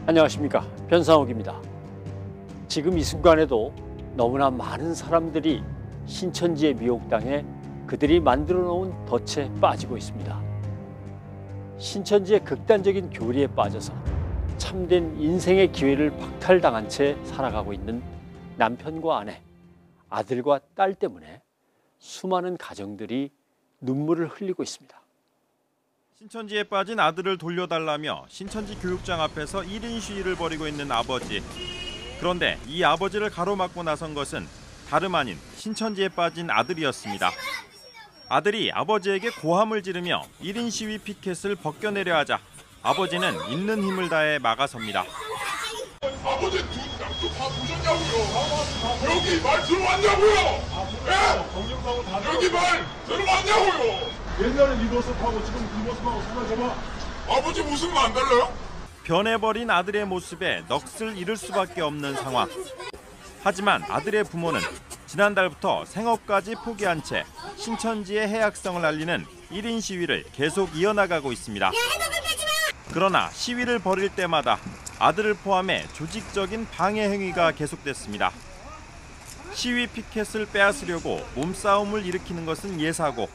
안녕하십니까, 변상욱입니다. 지금 이 순간에도 너무나 많은 사람들이 신천지에 미혹당해 그들이 만들어 놓은 덫에 빠지고 있습니다. 신천지의 극단적인 교리에 빠져서 참된 인생의 기회를 박탈당한 채 살아가고 있는 남편과 아내, 아들과 딸 때문에 수많은 가정들이 눈물을 흘리고 있습니다. 신천지에 빠진 아들을 돌려달라며 신천지 교육장 앞에서 1인 시위를 벌이고 있는 아버지. 그런데 이 아버지를 가로막고 나선 것은 다름 아닌 신천지에 빠진 아들이었습니다. 아들이 아버지에게 고함을 지르며 1인 시위 피켓을 벗겨내려 하자 아버지는 있는 힘을 다해 막아섭니다. 아버지 양쪽 다 보셨냐고요? 여기 말 들어왔냐고요? 예? 여기 말 들어왔냐고요? 옛날에 이 모습하고 지금 이 모습하고 정말 잡아. 아버지 모습은 안 달라요? 변해버린 아들의 모습에 넋을 잃을 수밖에 없는 상황. 하지만 아들의 부모는 지난달부터 생업까지 포기한 채 신천지의 해악성을 알리는 1인 시위를 계속 이어나가고 있습니다. 그러나 시위를 벌일 때마다 아들을 포함해 조직적인 방해 행위가 계속됐습니다. 시위 피켓을 빼앗으려고 몸싸움을 일으키는 것은 예사고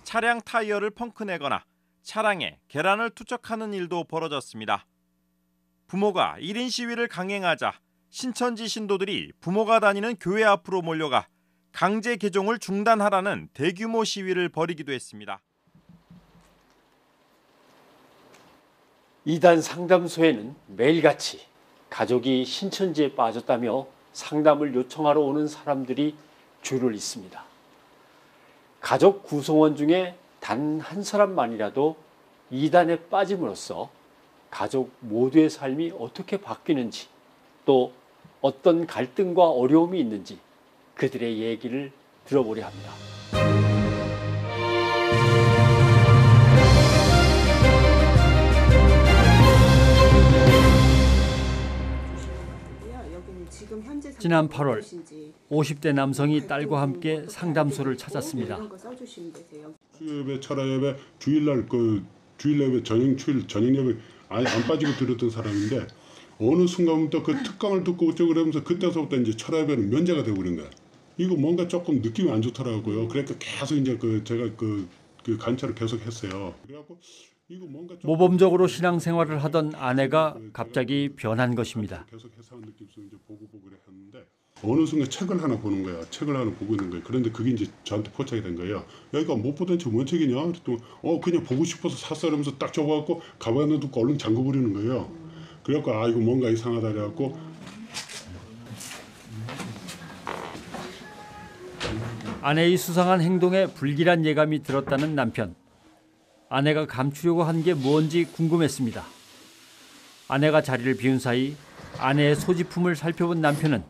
차량 타이어를 펑크내거나 차량에 계란을 투척하는 일도 벌어졌습니다. 부모가 1인 시위를 강행하자 신천지 신도들이 부모가 다니는 교회 앞으로 몰려가 강제 개종을 중단하라는 대규모 시위를 벌이기도 했습니다. 이단 상담소에는 매일같이 가족이 신천지에 빠졌다며 상담을 요청하러 오는 사람들이 줄을 잇습니다. 가족 구성원 중에 단 한 사람만이라도 이단에 빠짐으로써 가족 모두의 삶이 어떻게 바뀌는지, 또 어떤 갈등과 어려움이 있는지 그들의 얘기를 들어보려 합니다. 지난 8월 50대 남성이 딸과 함께 상담소를 찾았습니다. 수요예배, 철야예배, 주일날 주일예배, 저녁예배 아예 안 빠지고 들었던 사람인데 어느 순간부터 그 특강을 듣고 어쩌고 그러면서 그때서부터 이제 철야예배는 면제가 되고 그런 거야. 이거 뭔가 조금 느낌이 안 좋더라고요. 그러니까 계속 이제 제가 그 관찰을 계속 했어요. 그래갖고 이거 뭔가 모범적으로 신앙생활을 하던 아내가 갑자기 변한 것입니다. 계속 해석한 느낌 속에 이제 보고 그랬는데 어느 순간 책을 하나 보는 거야. 책을 하나 보고 있는 거예요. 그런데 그게 이제 저한테 포착이 된 거예요. 여기가 못 보던 책 뭔 책이냐? 그랬더니 그냥 보고 싶어서 샀어 이러면서 딱 접어갖고 가방에 넣고 얼른 잠궈버리는 거예요. 그래갖고 이거 뭔가 이상하다 그래갖고 아내의 수상한 행동에 불길한 예감이 들었다는 남편. 아내가 감추려고 한 게 뭔지 궁금했습니다. 아내가 자리를 비운 사이 아내의 소지품을 살펴본 남편은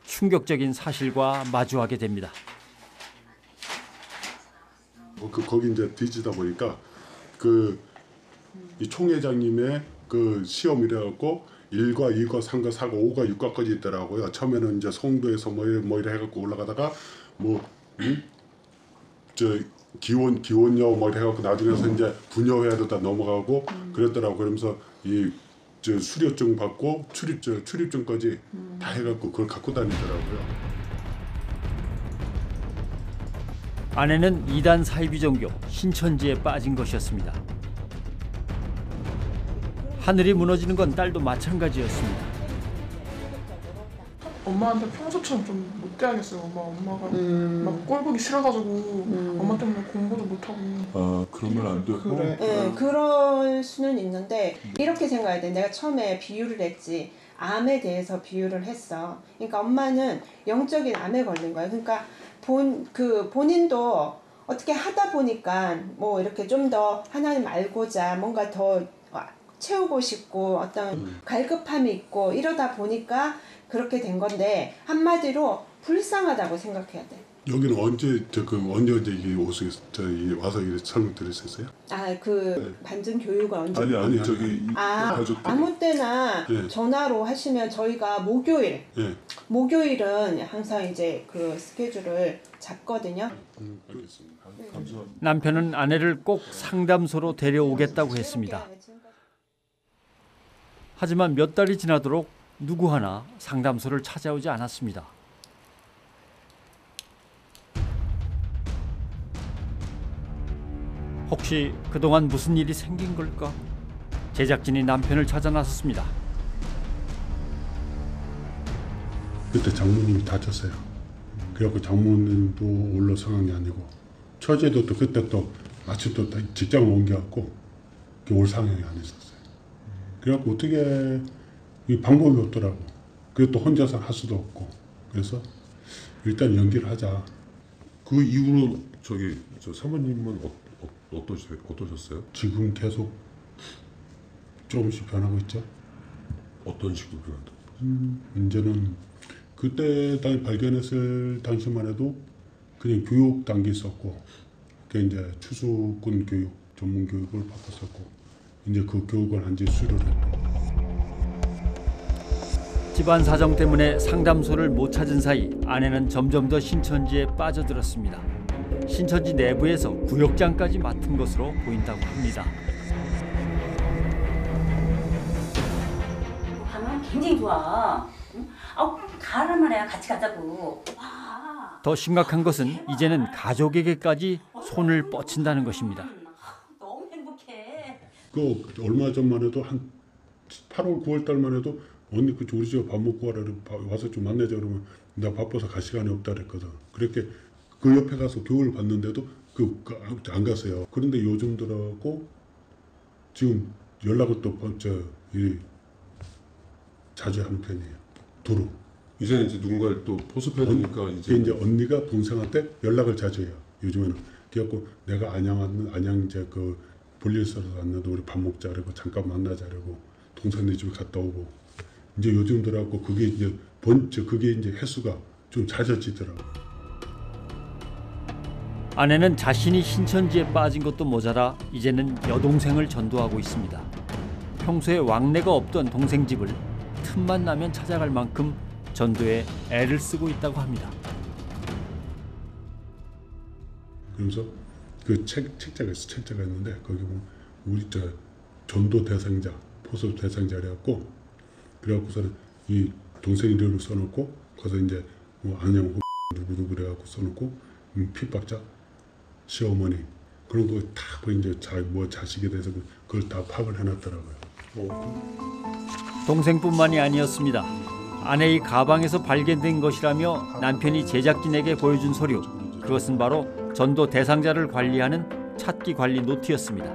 충격적인 사실과 마주하게 됩니다. 거기 이제 뒤지다 보니까 이 총회장님의 시험이래갖고 1과 2과 3과 4과 5과 6과까지 있더라고요. 처음에는 이제 송도에서 뭐 이래 해갖고 올라가다가 기원여 뭐 해갖고 나중에서 이제 분여회로 다 넘어가고 그랬더라고. 그러면서 수료증 받고 출입증까지 다 해갖고 그걸 갖고 다니더라고요. 아내는 이단 사이비종교 신천지에 빠진 것이었습니다. 하늘이 무너지는 건 딸도 마찬가지였습니다. 엄마한테 평소처럼 좀 못돼야겠어요. 엄마가 막 꼴보기 싫어가지고 엄마 때문에 공부도 못하고. 그러면 안 돼. 그래. 네, 그럴 수는 있는데 이렇게 생각해야 돼. 내가 처음에 비유를 했지. 암에 대해서 비유를 했어. 그러니까 엄마는 영적인 암에 걸린 거야. 그러니까 본인도 어떻게 하다 보니까 뭐 이렇게 좀 더 하나님 알고자 뭔가 더 채우고 싶고 어떤 갈급함이 있고 이러다 보니까 그렇게 된 건데 한마디로 불쌍하다고 생각해야 돼. 여기는 언제 언제 이게 와서 이렇게 설명드렸었어요? 반증 교육을 언제? 아니 저기 가족들이. 아무 때나 네. 전화로 하시면 저희가 목요일은 항상 이제 그 스케줄을 잡거든요. 알겠습니다. 남편은 아내를 꼭 상담소로 데려오겠다고 했습니다. 하지만 몇 달이 지나도록 누구 하나 상담소를 찾아오지 않았습니다. 혹시 그동안 무슨 일이 생긴 걸까? 제작진이 남편을 찾아 나섰습니다. 그때 장모님이 다쳤어요. 그래갖고 장모님도 올라 상황이 아니고 처제도 또 그때 또 마침 또 직장을 옮겨갖고 올 상황이 아니었어요. 그래갖고 어떻게 이 방법이 없더라고. 그게 또 혼자서 할 수도 없고 그래서 일단 연기를 하자. 그 이후로 저 사모님은 어떠셨어요? 지금 계속 조금씩 변하고 있죠. 어떤 식으로 변한다? 이제는 그때 발견했을 당시만 해도 그냥 교육 단계 있었고, 그게 이제 추수꾼 교육, 전문 교육을 받았었고, 이제 그 교육을 한 지 수료를 했고. 집안 사정 때문에 상담소를 못 찾은 사이 아내는 점점 더 신천지에 빠져들었습니다. 신천지 내부에서 구역장까지 맡은 것으로 보인다고 합니다. 가면 굉장히 좋아. 응? 가란 말이야. 같이 가자고. 와. 더 심각한 것은 이제는 가족에게까지 손을 뻗친다는 것입니다. 너무 행복해. 그 얼마 전만 해도 한 8월, 9월 달만 해도 언니 우리 집에 밥 먹고 와라, 와서 좀 만나자 그러면 나 바빠서 갈 시간이 없다 그랬거든. 그렇게 그 옆에 가서 교육을 받는데도 안 갔어요. 그런데 요즘 들어고 지금 연락을 또 자주 하는 편이에요. 두루. 이제는 이제 누군가를 또 포섭해야 되니까 이제 언니가 동생한테 연락을 자주 해요. 요즘에는. 그래갖고 내가 안양 이제 그 볼일 있어서 왔는데 우리 밥 먹자 그러고 잠깐 만나자 그러고 동생네 집에 갔다 오고 이제 요즘 들어갖고 그게 이제 그게 이제 횟수가 좀 잦아지더라고. 아내는 자신이 신천지에 빠진 것도 모자라 이제는 여동생을 전도하고 있습니다. 평소에 왕래가 없던 동생 집을 틈만 나면 찾아갈 만큼 전도에 애를 쓰고 있다고 합니다. 그래서 그 책자가 있는데 거기 보면 우리 전도 대상자, 포섭 대상자 그래갖고 그래갖고서는 이 동생 이름을 써놓고 거기서 이제 뭐 안녕 누구 그래갖고 써놓고 핍박자, 시어머니 그런 거 다 이제 자식에 대해서 그걸 다 파악을 해놨더라고요. 동생뿐만이 아니었습니다. 아내의 가방에서 발견된 것이라며 남편이 제작진에게 보여준 서류, 그것은 바로 전도 대상자를 관리하는 찾기 관리 노트였습니다.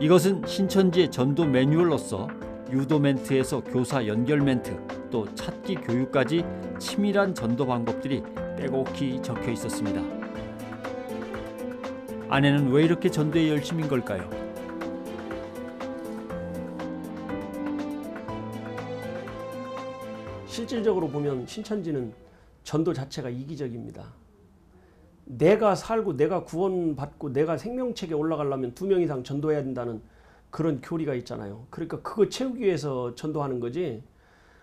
이것은 신천지의 전도 매뉴얼로서 유도 멘트에서 교사 연결 멘트, 또 찾기 교육까지 치밀한 전도 방법들이 빼곡히 적혀 있었습니다. 아내는 왜 이렇게 전도에 열심인 걸까요? 실질적으로 보면 신천지는 전도 자체가 이기적입니다. 내가 살고 내가 구원받고 내가 생명책에 올라가려면 2명 이상 전도해야 된다는 그런 교리가 있잖아요. 그러니까 그거 채우기 위해서 전도하는 거지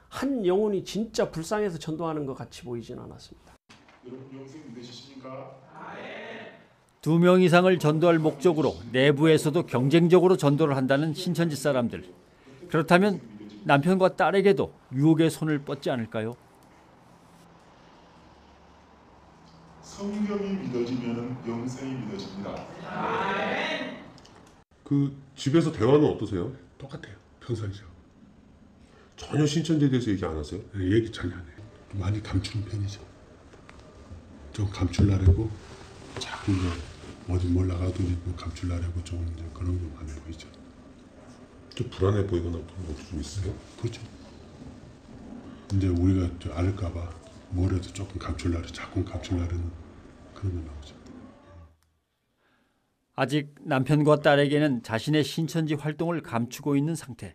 한 영혼이 진짜 불쌍해서 전도하는 것 같이 보이진 않았습니다. 여러분 영생 믿으시십니까? 2명 이상을 전도할 목적으로 내부에서도 경쟁적으로 전도를 한다는 신천지 사람들. 그렇다면 남편과 딸에게도 유혹의 손을 뻗지 않을까요? 성경이 믿어지면 영생이 믿어집니다. 그 집에서 대화는 어떠세요? 똑같아요. 평상시하고. 전혀 신천지에 대해서 얘기 안 하세요? 얘기 전혀 안 해요. 많이 감추는 편이죠. 좀 감추려고 자꾸 이제 어디 몰라가도 감추려고 좀 이제 그런 거 많이 보이죠. 좀 불안해 보이거나 그런 것도 좀 있어요? 그렇죠. 이제 우리가 알까봐 뭐라도 조금 자꾸 감추려는 그런 거 나오죠. 아직 남편과 딸에게는 자신의 신천지 활동을 감추고 있는 상태.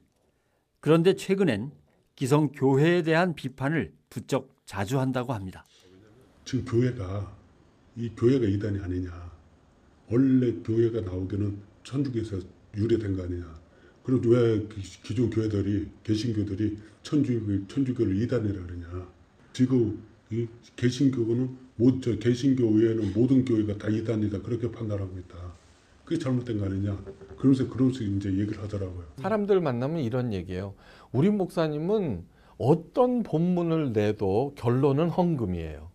그런데 최근엔 기성 교회에 대한 비판을 부쩍 자주 한다고 합니다. 지금 이 교회가 이단이 아니냐. 원래 교회가 나오기는 천주교에서 유래된 거 아니냐. 그럼 왜 기존 교회들이 개신교들이 천주교를 이단이라 그러냐. 지금 이 개신교는 개신교 외에는 모든 교회가 다 이단이다 그렇게 판단하고 있다. 그게 잘못된 거 아니냐. 그러면서 이제 얘기를 하더라고요. 사람들 만나면 이런 얘기예요. 우리 목사님은 어떤 본문을 내도 결론은 헌금이에요.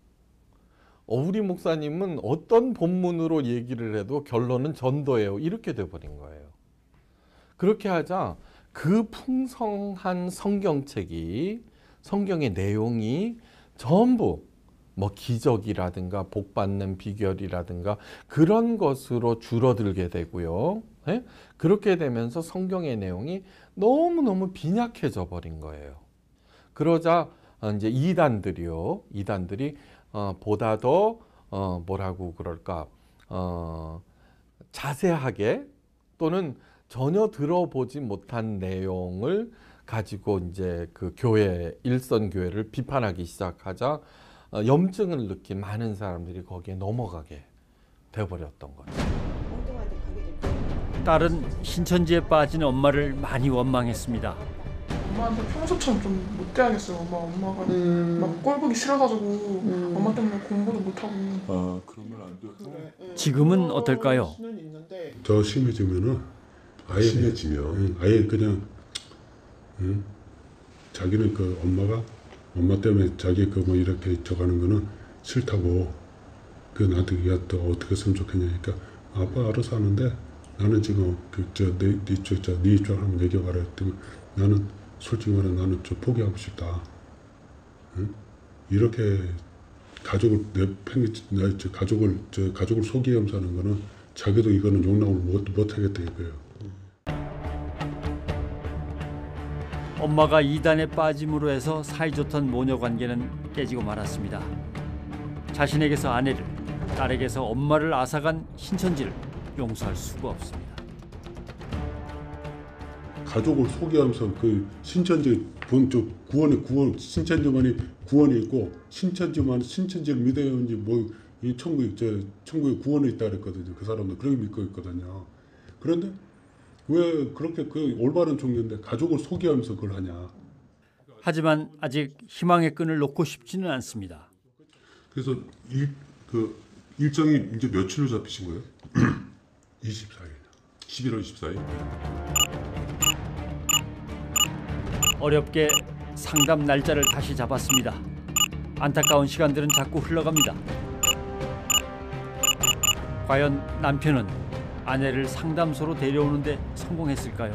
우리 목사님은 어떤 본문으로 얘기를 해도 결론은 전도예요. 이렇게 돼버린 거예요. 그렇게 하자 그 풍성한 성경책이 성경의 내용이 전부 뭐 기적이라든가 복받는 비결이라든가 그런 것으로 줄어들게 되고요. 예? 그렇게 되면서 성경의 내용이 너무너무 빈약해져 버린 거예요. 그러자 이제 이단들이 보다 더 뭐라고 그럴까 자세하게 또는 전혀 들어보지 못한 내용을 가지고 이제 그 교회 일선 교회를 비판하기 시작하자 염증을 느낀 많은 사람들이 거기에 넘어가게 되어버렸던 거죠. 딸은 신천지에 빠진 엄마를 많이 원망했습니다. 엄마한테 평소처럼 좀 못돼야겠어요. 엄마가 막 꼴보기 싫어가지고 엄마 때문에 공부도 못하고. 그러면 안 돼. 지금은 어떨까요? 더 심해지면은 아예 그냥 자기는 그 엄마 때문에 자기 그 뭐 이렇게 저가는 거는 싫다고. 그 나한테 또 어떻게 했으면 좋겠냐니까 아빠 알아서 하는데 나는 지금 네 입장 한번 얘기해봐라 했더니 나는 솔직히 말해 나는 좀 포기하고 싶다. 응? 이렇게 가족을 가족을 속이면서 하는 거는 자기도 이거는 용납을 못 하겠다 이거예요. 엄마가 이단에 빠짐으로 해서 사이좋던 모녀 관계는 깨지고 말았습니다. 자신에게서 아내를, 딸에게서 엄마를 앗아간 신천지를 용서할 수가 없습니다. 가족을 소개하면서 그 신천지 신천지만이 구원이 있고 신천지를 믿어야지 뭐 이 천국에 구원이 있다 그랬거든요. 그 사람들 그렇게 믿고 있거든요. 그런데 왜 그렇게 그 올바른 종교인데 가족을 소개하면서 그걸 하냐. 하지만 아직 희망의 끈을 놓고 싶지는 않습니다. 그래서 일정이 이제 며칠로 잡히신 거예요? 24일. 11월 24일. 어렵게 상담 날짜를 다시 잡았습니다. 안타까운 시간들은 자꾸 흘러갑니다. 과연 남편은 아내를 상담소로 데려오는데 성공했을까요?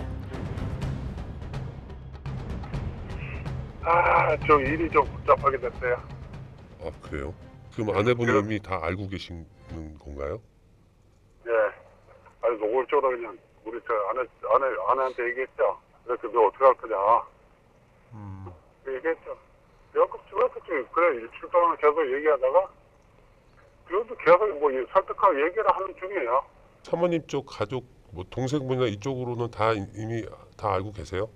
좀 일이 좀 복잡하게 됐어요. 아 그래요? 그럼 아내분은 이미 다 알고 계시는 건가요? 예. 아니 노골적으로 그냥 우리 저 아내한테 얘기했죠. 그래서 너 어떻게 할 거냐. 얘기했죠. 그래 일주일 동안 계속 얘기하다가 그래도 계속 뭐 설득하고 얘기를 하는 중이에요. 사모님 쪽 가족 뭐 동생분이나 이쪽으로는 다 이미 다 알고 계세요?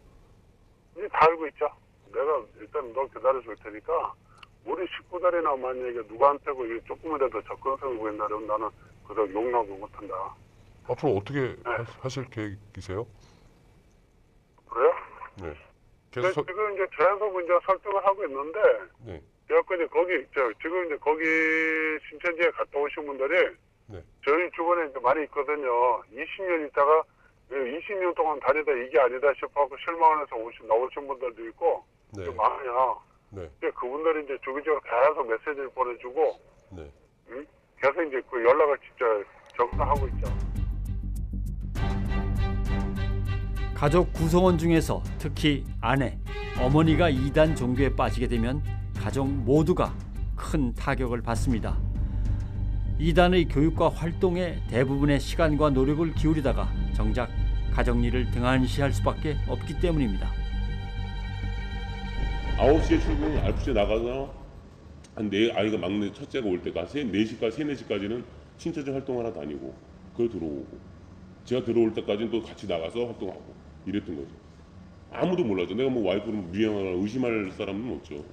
이제 다 알고 있죠. 내가 일단 너 기다려 줄 테니까 우리 식구들이나 만약에 누구한테고 조금이라도 접근성을 보인다면 나는 그걸 용납을 못한다. 앞으로 어떻게 하실 계획이세요? 그래요? 네. 지금 이제 계속 이제 설득을 하고 있는데, 네. 그래갖고 이제 지금 이제 거기 신천지에 갔다 오신 분들이 저희 주변에 이제 많이 있거든요. 20년 있다가 20년 동안 다니다 이게 아니다 싶어갖고 실망해서 나오신 분들도 있고 좀 많아요. 이제 그분들이 이제 주기적으로 계속 메시지를 보내주고, 계속 이제 그 연락을 직접 전화하고 있죠. 가족 구성원 중에서 특히 아내, 어머니가 이단 종교에 빠지게 되면 가족 모두가 큰 타격을 받습니다. 이단의 교육과 활동에 대부분의 시간과 노력을 기울이다가 정작 가정일을 등한시할 수밖에 없기 때문입니다. 9시에 출근, 9시에 나가서 아이가 막내 첫째가 올 때까지 4시까지는 신천지 활동 하나 다니고 그걸 들어오고 제가 들어올 때까지는 또 같이 나가서 활동하고 이랬던 거죠. 아무도 몰랐죠. 내가 뭐 와이프를 미행하거나 의심할 사람은 없죠.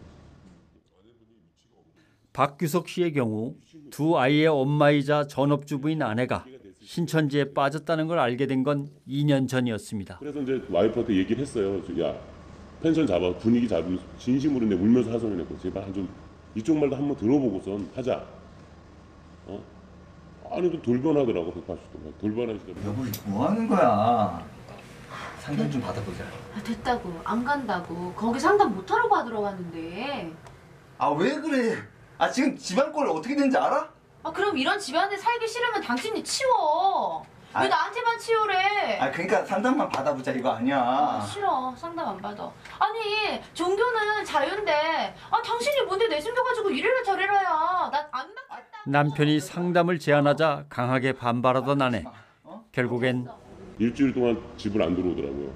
박규석 씨의 경우 두 아이의 엄마이자 전업주부인 아내가 신천지에 빠졌다는 걸 알게 된 건 2년 전이었습니다. 그래서 이제 와이프한테 얘기를 했어요. 야, 펜션 잡아, 분위기 잡으면 진심으로 내 울면서 하소연했고, 제발 좀 이쪽 말도 한번 들어보고선 하자. 아니 또 돌변하더라고. 180도 돌변하시더라고. 여보 뭐 하는 거야? 상담 좀 받아보자. 됐다고. 안 간다고. 거기 상담 못하러 받으러 갔는데. 아 왜 그래? 아 지금 집안 꼴 어떻게 되는지 알아? 그럼 이런 집안에 살기 싫으면 당신이 치워. 왜 나한테만 치우래? 그러니까 상담만 받아보자 이거 아니야. 싫어. 상담 안 받아. 아니 종교는 자유인데 당신이 뭔데 내숭겨가지고 이래라 저래라야. 난 안 받겠다. 남편이 상담을 제안하자 강하게 반발하던 아내. 결국엔 일주일 동안 집을 안 들어오더라고요.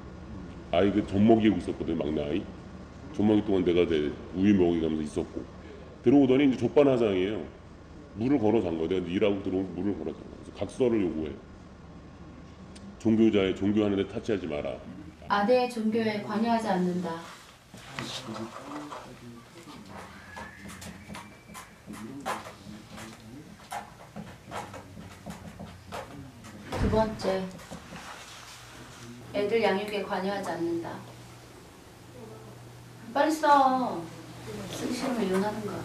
아이 그 젖 먹이고 있었거든요. 막내 아이. 젖 먹이 동안 내가 이제 우유 먹이면서 있었고 들어오더니 이제 족반화장이에요. 물을 걸어 잔 거예요. 내가 일하고 들어오면 물을 걸어 잔 거예요. 그래서 각서를 요구해요. 종교자의 종교하는 데 타치하지 마라. 아내의 종교에 관여하지 않는다. 두 번째, 애들 양육에 관여하지 않는다. 빨리 써. 쓰기 싫으면 이혼하는 거야.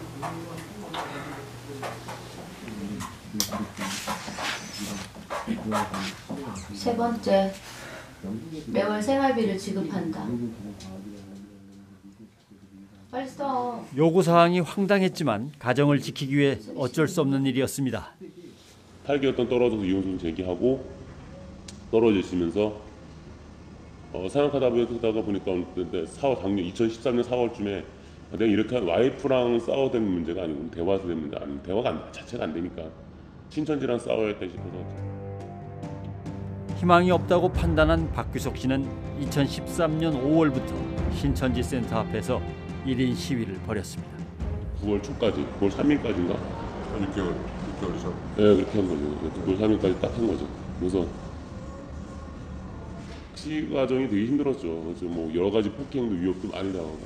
세 번째, 매월 생활비를 지급한다. 빨리 써. 요구사항이 황당했지만 가정을 지키기 위해 어쩔 수 없는 일이었습니다. 8개월 동안 떨어져서 이혼소송 제기하고 떨어지시면서 생각하다 보니까 작년 2013년 4월쯤에 내가 이렇게 와이프랑 싸워야 되는 문제가 아니고 대화해서 되는 문제 아니고 대화가 자체가 안 되니까 신천지랑 싸워야겠다 싶어서. 희망이 없다고 판단한 박규석 씨는 2013년 5월부터 신천지 센터 앞에서 1인 시위를 벌였습니다. 9월 초까지, 9월 3일까지인가? 6개월이죠? 네, 그렇게 한 거죠. 9월 3일까지 딱 한 거죠. 그래서 시위 과정이 되게 힘들었죠. 그래서 뭐 여러 가지 폭행도 위협도 많이 당하고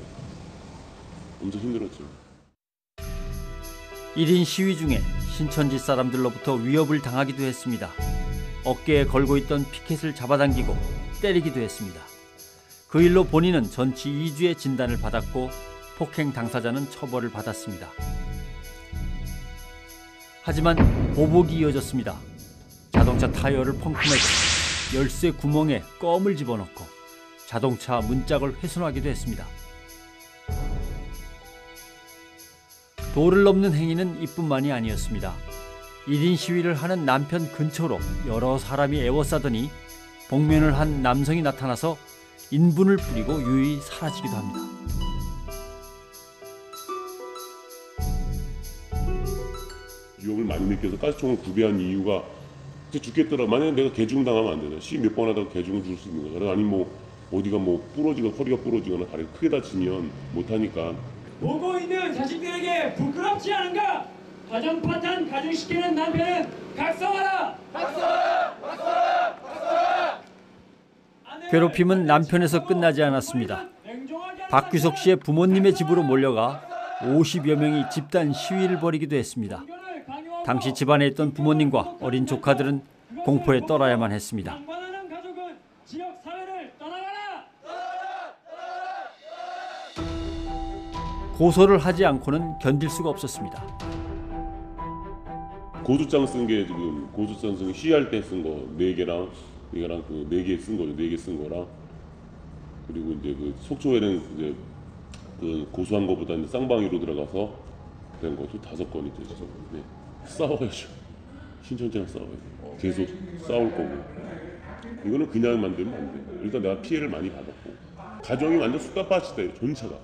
엄청 힘들었죠. 1인 시위 중에 신천지 사람들로부터 위협을 당하기도 했습니다. 어깨에 걸고 있던 피켓을 잡아당기고 때리기도 했습니다. 그 일로 본인은 전치 2주의 진단을 받았고 폭행 당사자는 처벌을 받았습니다. 하지만 보복이 이어졌습니다. 자동차 타이어를 펑크내고 열쇠 구멍에 껌을 집어넣고 자동차 문짝을 훼손하기도 했습니다. 도를 넘는 행위는 이뿐만이 아니었습니다. 1인 시위를 하는 남편 근처로 여러 사람이 에워싸더니 복면을 한 남성이 나타나서 인분을 뿌리고 유유히 사라지기도 합니다. 위협을 많이 느껴서 가스총을 구비한 이유가 죽겠더라. 만약에 내가 개중당하면 안 되잖아. 시위 몇 번 하다가 개중을 줄 수 있는 거잖아. 아니 뭐 어디가 뭐 부러지거나 허리가 부러지거나 다리가 크게 다치면 못하니까. 보고 있는 자식들에게 부끄럽지 않은가? 가정 파탄 가중시키는 남편은 각성하라! 각성하라! 각성하라! 각성하라! 괴롭힘은 남편에서 끝나지 않았습니다. 박규석 씨의 부모님의 집으로 몰려가 50여 명이 집단 시위를 벌이기도 했습니다. 당시 집안에 있던 부모님과 어린 조카들은 공포에 떨어야만 했습니다. 고소를 하지 않고는 견딜 수가 없었습니다. 고소장 쓴 게 지금 고소장 쓴 시위할 때 쓴 거 4개랑 이거랑 그 4개 쓴 거죠. 4개 쓴 거랑 그리고 이제 그 속초에는 이제 그 고소한 거보다 이제 쌍방위로 들어가서 된 것도 5건이죠. 지금. 네. 싸워야죠. 신천지랑 싸워야 돼. 계속 싸울 거고. 이거는 그냥 만들면 안 돼. 일단 내가 피해를 많이 받았고 가정이 완전 쑥갓밭이다. 전체가.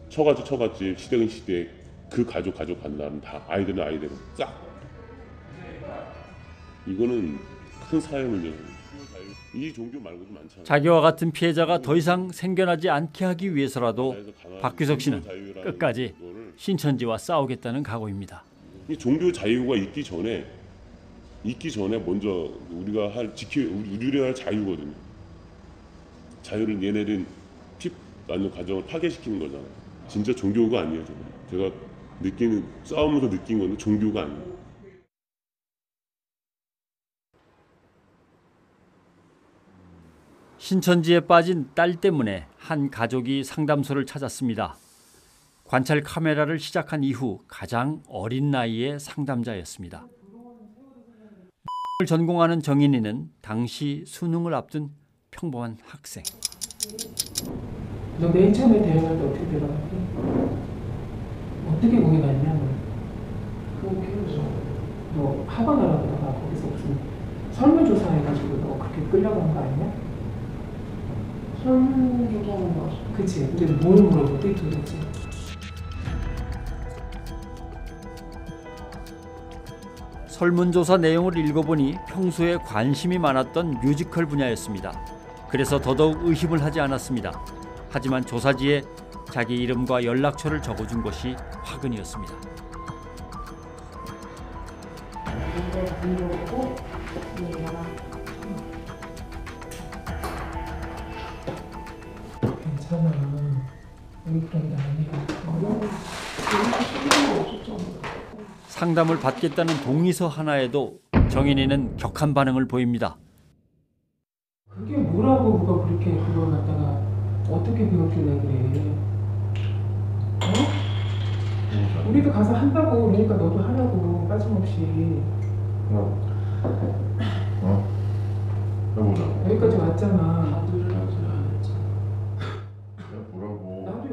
처갓집 시댁은 시댁 그 가족 간다면 다 아이들은 아이대로 싹. 이거는 큰 사회 문제예요. 이 종교 말고도 많잖아요. 자기와 같은 피해자가 더 이상 생겨나지 않게 하기 위해서라도 박규석 씨는 끝까지 신천지와 싸우겠다는 각오입니다. 이 종교 자유가 있기 전에 먼저 우리가 우리가 할 자유거든요. 자유를 얘네들은 완전 가정을 파괴시키는 거잖아요. 진짜 종교가 아니에요. 제가 싸우면서 느낀 건데 종교가 아니에요. 신천지에 빠진 딸 때문에 한 가족이 상담소를 찾았습니다. 관찰 카메라를 시작한 이후 가장 어린 나이의 상담자였습니다. 전공하는 정인이는 당시 수능을 앞둔 평범한 학생. 너 맨 처음에 대응할 때 어떻게 대답했지? 어떻게 거기 갔냐? 그렇게 해서 너 학원 알아보다가 거기서 무슨 설문조사해가지고 너 그렇게 끌려간 거 아니야? 설문조사는 거 그치? 근데 뭘 물어보지 도대체? 설문조사 내용을 읽어보니 평소에 관심이 많았던 뮤지컬 분야였습니다. 그래서 더더욱 의심을 하지 않았습니다. 하지만 조사지에 자기 이름과 연락처를 적어준 것이 화근이었습니다. 괜찮아. 우리 그런 게 아니야. 상담을 받겠다는 동의서 하나에도 정인이는 격한 반응을 보입니다. 그게 뭐라고 누가 그렇게 그걸 갖다가 어떻게 그렇길래 그래? 어? 우리도 가서 한다고 그러니까 너도 하라고 빠짐없이. 해보자. 여기까지 왔잖아.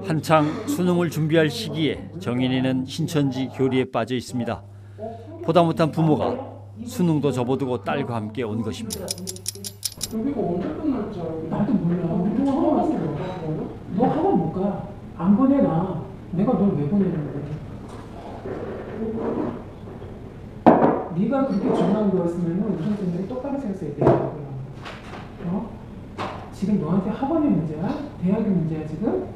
한창 수능을 준비할 시기에 정인이는 신천지 교리에 빠져 있습니다. 보다 못한 부모가 수능도 접어두고 딸과 함께 온 것입니다. 여기가 언제 끝날지 나도 몰라. 우리도 학원 왔어. 너 학원 못 가. 안 보내놔. 내가 널 왜 보내는 거야? 네가 그렇게 중요한 거였으면 우리 선생님들이 똑바로 생각해야 돼. 어? 지금 너한테 학원이 문제야? 대학이 문제야 지금?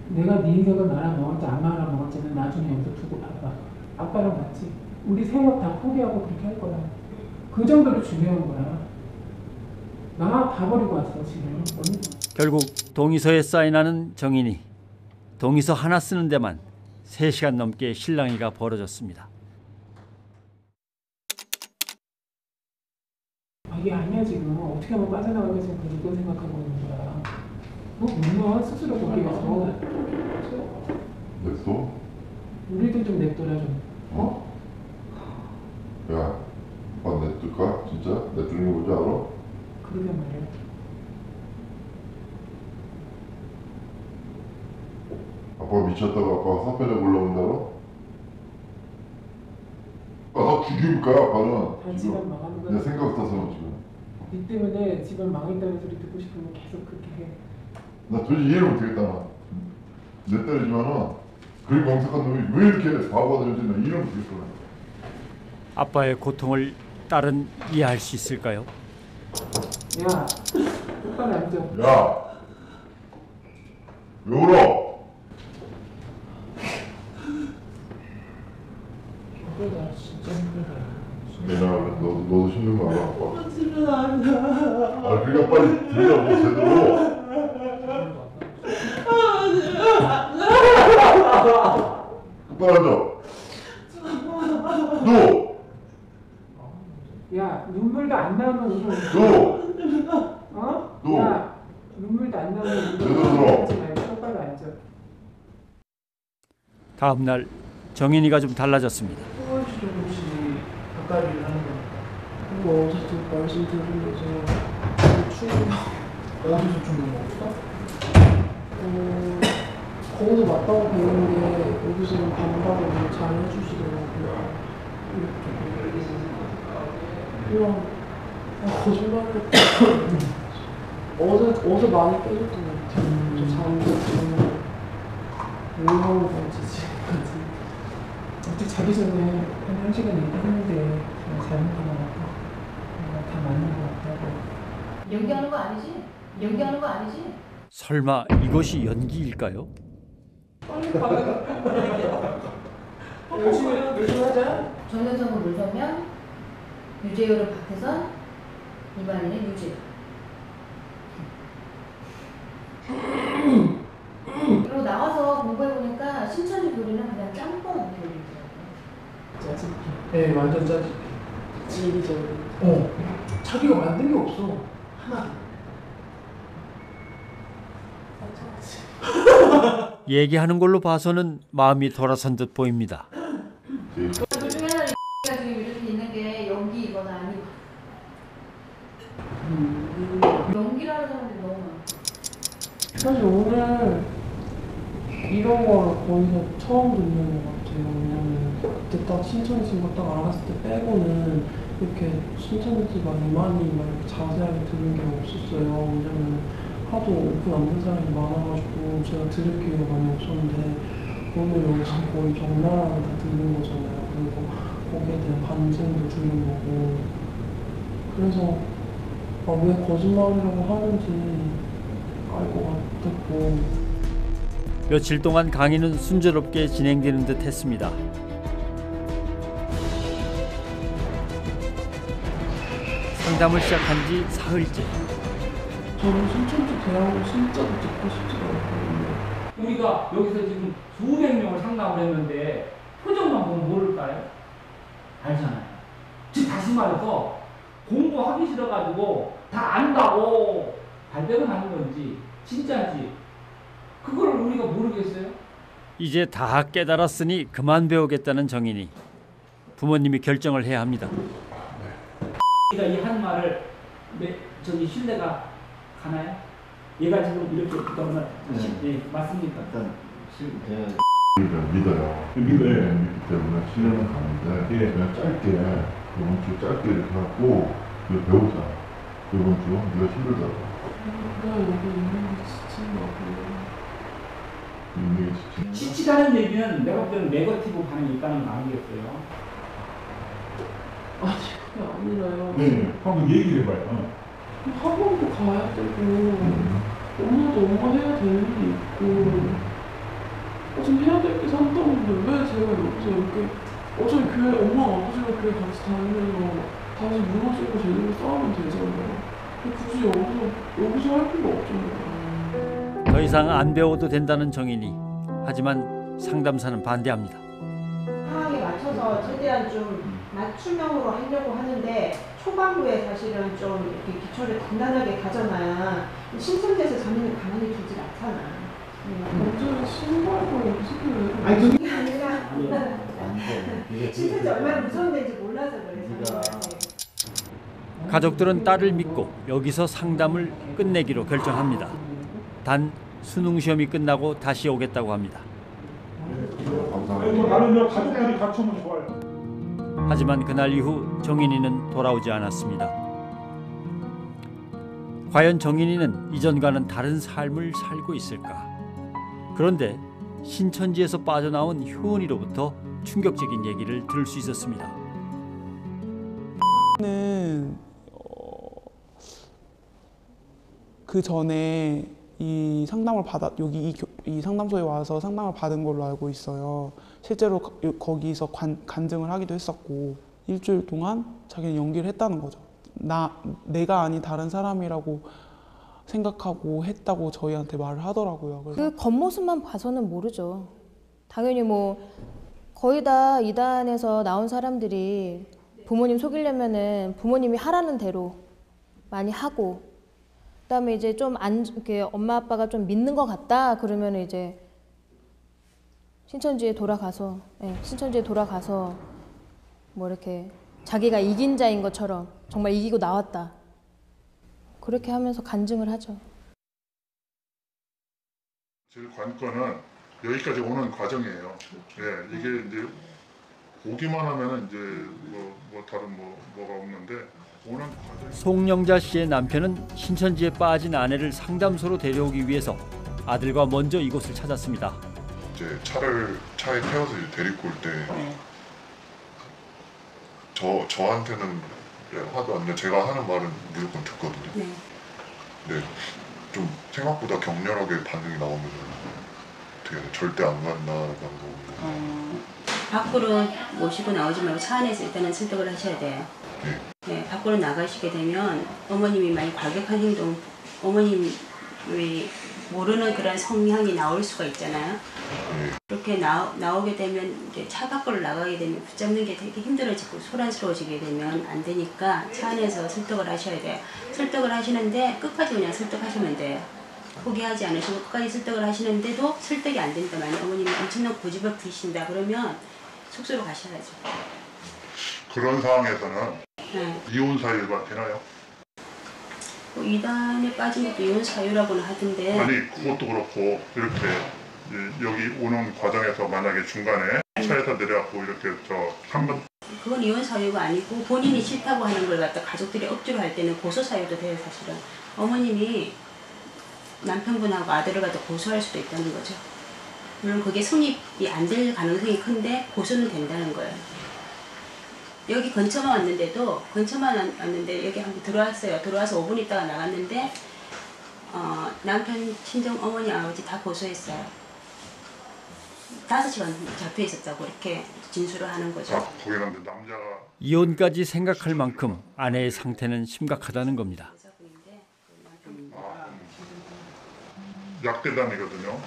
내가 네 인생을 나랑 먹었지 안마랑 먹었지는 나중에 여기서 두고 봐봐. 아빠랑 같이 우리 생업 다 포기하고 그렇게 할 거야. 그 정도로 중요한 거야. 나 다 버리고 왔어 지금. 결국 동의서에 사인하는 정인이. 동의서 하나 쓰는 데만 3시간 넘게 실랑이가 벌어졌습니다. 이게 아니야 지금. 어떻게 하면 빠져나가겠어. 이거 생각하고 있는 거야. 너 몰라 스스로 거기 가서. 냅둬? 우리도 좀 냅둬라 좀. 어? 야, 아빠 냅둘까? 진짜? 냅두는 거 뭔지 알아? 그러게 말이야. 아빠가 미쳤다고 아빠가 사페를 올라온다고? 아빠 죽일 거야 아빠는. 집안 망하는 거야. 내 생각 같아서 지금. 니 때문에 집안 망했다는 소리 듣고 싶으면 계속 그렇게 해. 나 도저히 이해를 못하겠다 나. 내 딸이지만은 그리 명석한 놈이 왜 이렇게 바보가 되는지 나 이해를 못하겠어. 아빠의 고통을 딸은 이해할 수 있을까요? 야, 똑바로 앉아. 야, 왜 울어? 힘들다, 진짜 힘들다. 민아, 너도 힘든 거 알아, 아빠? 집에 앉아. 아, 그러니까 빨리 들으라고 제대로. 빨리 앉아. 너. 야, 눈물도 안 나오면 울어. 너. 어? 너. 야, 눈물도 안 나오면 제대로 울어. 들어. 똑바로 앉아. 다음 날 정인이가 좀 달라졌습니다. 조금씩 가까이 하는 거니까. 뭐 어제도 말씀 드리면서 어디서 좀 먹었어? 거기서 맞다고 배우는데 여기서는 반박을 잘 해주시더라고요. 그냥 거짓말을 어제 많이 빼줬던 것 같아요. 저 잠도 뭘 하고 건지 지금까지. 어떻게 자기 전에 한 1시간 얘기했는데 그냥 잘못한 것 같아. 다 맞는 것 같다고. 연기하는 거 아니지? 연기하는 거 아니지? 설마 이것이 연기일까요? 빨리 받아. 열심히 하자. 정현성은 물서면 유재열은 박혜선, 이만희는 유재. 짜집기. 네, 완전 짜집기. 이리저리. 자기가 만든 게 없어. 하나. 얘기하는 걸로 봐서는 마음이 돌아선 듯 보입니다. 그 중에 하나 지금 이렇게 있는 게 연기이거나 아니고 연기라는 사람들이 너무 많아. 사실 오늘 이런 걸 거기서 처음 듣는 것 같아요. 왜냐면 그때 딱 신천지 거 딱 알았을 때 빼고는 이렇게 신천지가 이만희 막 이렇게 자세하게 들은 게 없었어요. 왜냐면 하도 오픈 안 된 사람이 많아가지고 제가 들을 기회가 많이 없었는데 오늘 여기서 거의 적나라하게 다 듣는 거잖아요. 그리고 거기에 대한 반증도 주는 거고 그래서 왜 거짓말이라고 하는지 알 것 같았고 며칠 동안 강의는 순조롭게 진행되는 듯 했습니다. 상담을 시작한 지 사흘째. 저는 신천지 대학을 진짜로 듣고 싶지 않거든요. 우리가 여기서 지금 수백 명을 상담을 했는데 표정만 보면 모를까요? 알잖아요. 즉 다시 말해서 공부하기 싫어가지고 다 안다고 발뺌을 하는 건지 진짜인지 그걸 우리가 모르겠어요? 이제 다 깨달았으니 그만 배우겠다는 정인이. 부모님이 결정을 해야 합니다. 우리가 이 한 말을 저기 신뢰가 가나요? 얘가 지금 이렇게 그러면 네, 맞습니까? 믿어요. 믿어요. 믿기 때문에 신뢰는 가는데 그냥 짧게 이번 주 짧게 이렇게 하고 배우자. 이번 주 네가 힘들다고. 여기 있는 게 지친다고. 지치다는 얘기는 내가 볼 때는 네거티브 반응이 있다는 거 아니겠어요? 아니 그게 아니라요. 네, 한번 얘기를 해봐요. 학원도 가야 되고 엄마도 엄마 해야 될 일이 있고 지금 해야 될 게 산다는데 왜 제가 여기서 이렇게 어차피 교회 엄마가 아버지가 교회 같이 다니면서 다시 무너지고 제대로 싸우면 되잖아요. 굳이 여기서 할 필요 없잖아요. 더 이상 안 배워도 된다는 정인이. 하지만 상담사는 반대합니다. 상황에 맞춰서 최대한 좀 맞춤형으로 하려고 하는데 초반부에 사실은 좀 이렇게 기초를 단단하게 가져놔야 신천지에서 자매는 가만히 두질 않잖아. 언제 신고하고 연습을 아니 그게 아니라 신천지 얼마나 무서운 데인지 몰라서 그래. 가족들은 딸을 믿고 여기서 상담을 끝내기로 결정합니다. 단 수능 시험이 끝나고 다시 오겠다고 합니다. 나는 가족들이 같이 오면 좋아요. 하지만 그날 이후 정인이는 돌아오지 않았습니다. 과연 정인이는 이전과는 다른 삶을 살고 있을까? 그런데 신천지에서 빠져나온 효은이로부터 충격적인 얘기를 들을 수 있었습니다. 그 전에 이 상담을 여기 이 상담소에 와서 상담을 받은 걸로 알고 있어요. 실제로 거기서 간증을 하기도 했었고 일주일 동안 자기는 연기를 했다는 거죠. 내가 아닌 다른 사람이라고 생각하고 했다고 저희한테 말을 하더라고요. 그 겉모습만 봐서는 모르죠. 당연히 뭐 거의 다 이단에서 나온 사람들이 부모님 속이려면은 부모님이 하라는 대로 많이 하고 그다음에 이제 좀 이렇게 엄마 아빠가 좀 믿는 것 같다 그러면 이제 신천지에 돌아가서 뭐 이렇게 자기가 이긴 자인 것처럼 정말 이기고 나왔다 그렇게 하면서 간증을 하죠. 제 관건은 여기까지 오는 과정이에요. 예, 이게 이제 오기만 하면은 이제 뭐 다른 뭐가 없는데. 송영자 씨의 남편은 신천지에 빠진 아내를 상담소로 데려오기 위해서 아들과 먼저 이곳을 찾았습니다. 이제 차에 태워서 데리고 올 때 저한테는 하도 안 돼. 제가 하는 말은 무조건 듣거든요. 네. 근데 좀 생각보다 격렬하게 반응이 나오면 어떻게 절대 안 간다라는 거. 밖으로 모시고 나오지 말고 차 안에서 일단은 설득을 하셔야 돼요. 네, 밖으로 나가시게 되면 어머님이 많이 과격한 행동, 어머님 모르는 그런 성향이 나올 수가 있잖아요. 그렇게 나오게 되면 이제 차 밖으로 나가게 되면 붙잡는 게 되게 힘들어지고 소란스러워지게 되면 안 되니까 차 안에서 설득을 하셔야 돼요. 설득을 하시는데 끝까지 그냥 설득하시면 돼요. 포기하지 않으시고 끝까지 설득을 하시는데도 설득이 안 된다. 만약 어머님이 엄청난 고집을 부리신다 그러면 숙소로 가셔야죠. 그런 상황에서는 이혼 사유가 되나요? 뭐 이단에 빠진 것도 이혼 사유라고는 하던데. 아니 그것도 그렇고 이렇게 여기 오는 과정에서 만약에 중간에 차에서 내려갖고 이렇게 한번 그건 이혼 사유가 아니고 본인이 싫다고 하는 걸 갖다 가족들이 억지로 할 때는 고소 사유도 돼요. 사실은 어머님이 남편분하고 아들을 갖다 고소할 수도 있다는 거죠. 물론 그게 성립이 안 될 가능성이 큰데 고소는 된다는 거예요. 여기 근처만 왔는데도 여기 한번 들어왔어요. 들어와서 5분 있다가 나갔는데 남편, 친정, 어머니, 아버지 다 고소했어요. 5시간 잡혀 있었다고 이렇게 진술을 하는 거죠. 거기는 남자가 이혼까지 생각할 만큼 아내의 상태는 심각하다는 겁니다. 약대단이거든요.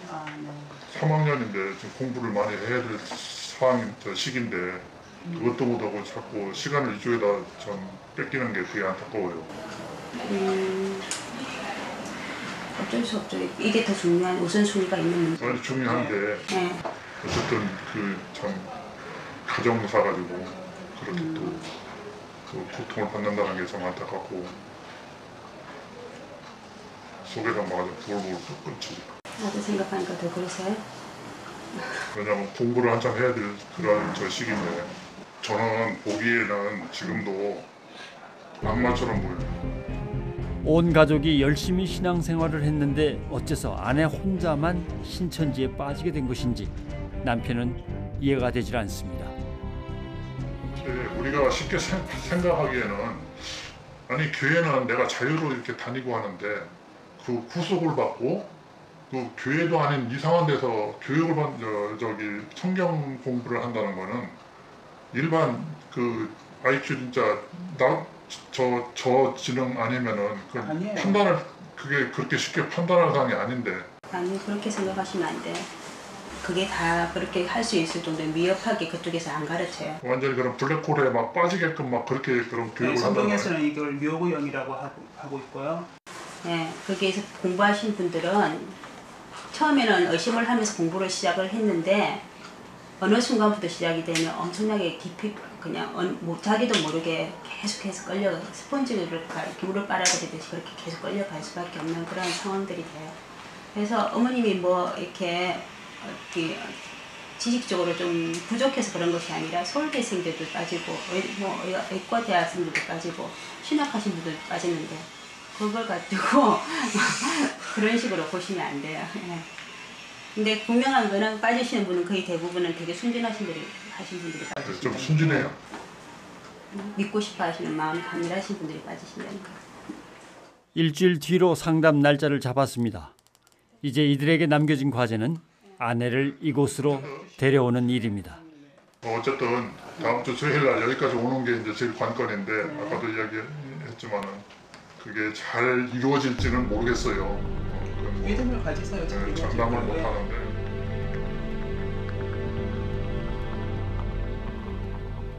3학년인데 지금 공부를 많이 해야 될 시기인데 그것도 못하고 자꾸 시간을 이쪽에다 좀 뺏기는 게 되게 안타까워요. 어쩔 수 없죠. 이게 더 중요한 우선순위가 있는 문제. 많이 중요한데 어쨌든 참 가정사 가지고 그렇게 또 고통을 받는다는 게 참 안타깝고 속에다 막아서 부글부글 끓지. 나도 생각하니까 더 그러세요? 왜냐면 공부를 한참 해야 될 그런 시기인데 저는 보기에는 지금도 악마처럼 보여요. 온 가족이 열심히 신앙생활을 했는데 어째서 아내 혼자만 신천지에 빠지게 된 것인지 남편은 이해가 되질 않습니다. 우리가 쉽게 생각하기에는 아니 교회는 내가 자유로 이렇게 다니고 하는데 그 구속을 받고 그 교회도 아닌 이상한 데서 교육을 성경 공부를 한다는 거는 일반 IQ 진짜 저 지능 아니면은 판단을 그게 그렇게 쉽게 판단할 사항이 아닌데. 아니 그렇게 생각하시면 안 돼요. 그게 다 그렇게 할 수 있을 정도로 미흡하게 그쪽에서 안 가르쳐요. 완전히 그런 블랙홀에 막 빠지게끔 막 그렇게 그런 교육을 한다는 거예요. 성경에서는 이걸 묘구형이라고 하고 있고요. 네, 거기에서 공부하신 분들은 처음에는 의심을 하면서 공부를 시작을 했는데 어느 순간부터 시작이 되면 엄청나게 깊이 그냥 자기도 모르게 계속해서 끌려 스펀지를 물을 빨아들이듯이 그렇게 계속 끌려갈 수밖에 없는 그런 상황들이 돼요. 그래서 어머님이 뭐 이렇게 지식적으로 좀 부족해서 그런 것이 아니라 서울대생들도 빠지고 뭐 의과 대학생들도 빠지고 신학하신 분들도 빠지는데 그걸 가지고 그런 식으로 보시면 안 돼요. 네. 근데 분명한 거는 빠지시는 분은 거의 대부분은 되게 순진하신 분들이 빠지시는 좀 순진해요. 믿고 싶어 하시는 마음이 강렬하신 분들이 빠지신다는 거예요. 일주일 뒤로 상담 날짜를 잡았습니다. 이제 이들에게 남겨진 과제는 아내를 이곳으로 데려오는 일입니다. 어쨌든 다음 주 수요일 날 여기까지 오는 게 이제 제일 관건인데 아까도 이야기했지만은 그게 잘 이루어질지는 모르겠어요. 믿음을 가지세요. 장담을 못 하는데.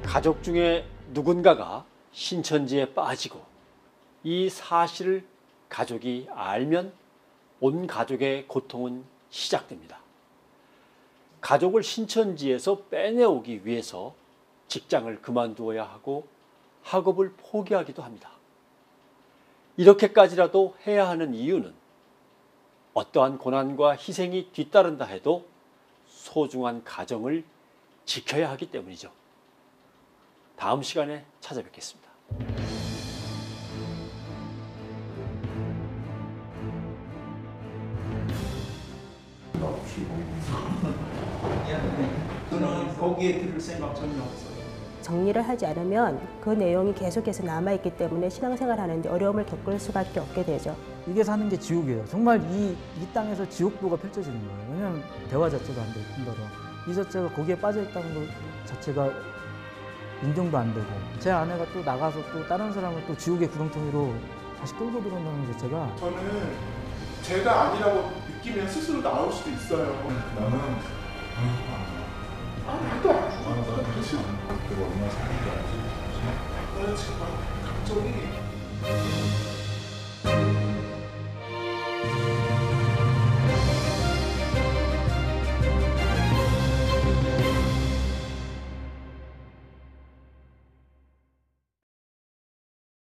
가족 중에 누군가가 신천지에 빠지고 이 사실을 가족이 알면 온 가족의 고통은 시작됩니다. 가족을 신천지에서 빼내오기 위해서 직장을 그만두어야 하고 학업을 포기하기도 합니다. 이렇게까지라도 해야 하는 이유는 어떠한 고난과 희생이 뒤따른다 해도 소중한 가정을 지켜야 하기 때문이죠. 다음 시간에 찾아뵙겠습니다. 저는 거기에 들을 생각 전혀 없어요. 정리를 하지 않으면 그 내용이 계속해서 남아있기 때문에 신앙생활 하는데 어려움을 겪을 수밖에 없게 되죠. 이게 사는 게 지옥이에요. 정말 이 땅에서 지옥도가 펼쳐지는 거예요. 왜냐하면 대화 자체가 안 될 뿐더러 이 자체가 거기에 빠져있다는 것 자체가 인정도 안 되고 제 아내가 또 나가서 또 다른 사람을 또 지옥의 구렁텅이로 다시 끌고 들어온다는 자체가 저는 제가 아니라고 느끼면 스스로 나올 수도 있어요. 나는 나도 안 죽어. 나는 그렇지 않아. 그거 얼마나 사는지 알지? 나 지금 감정이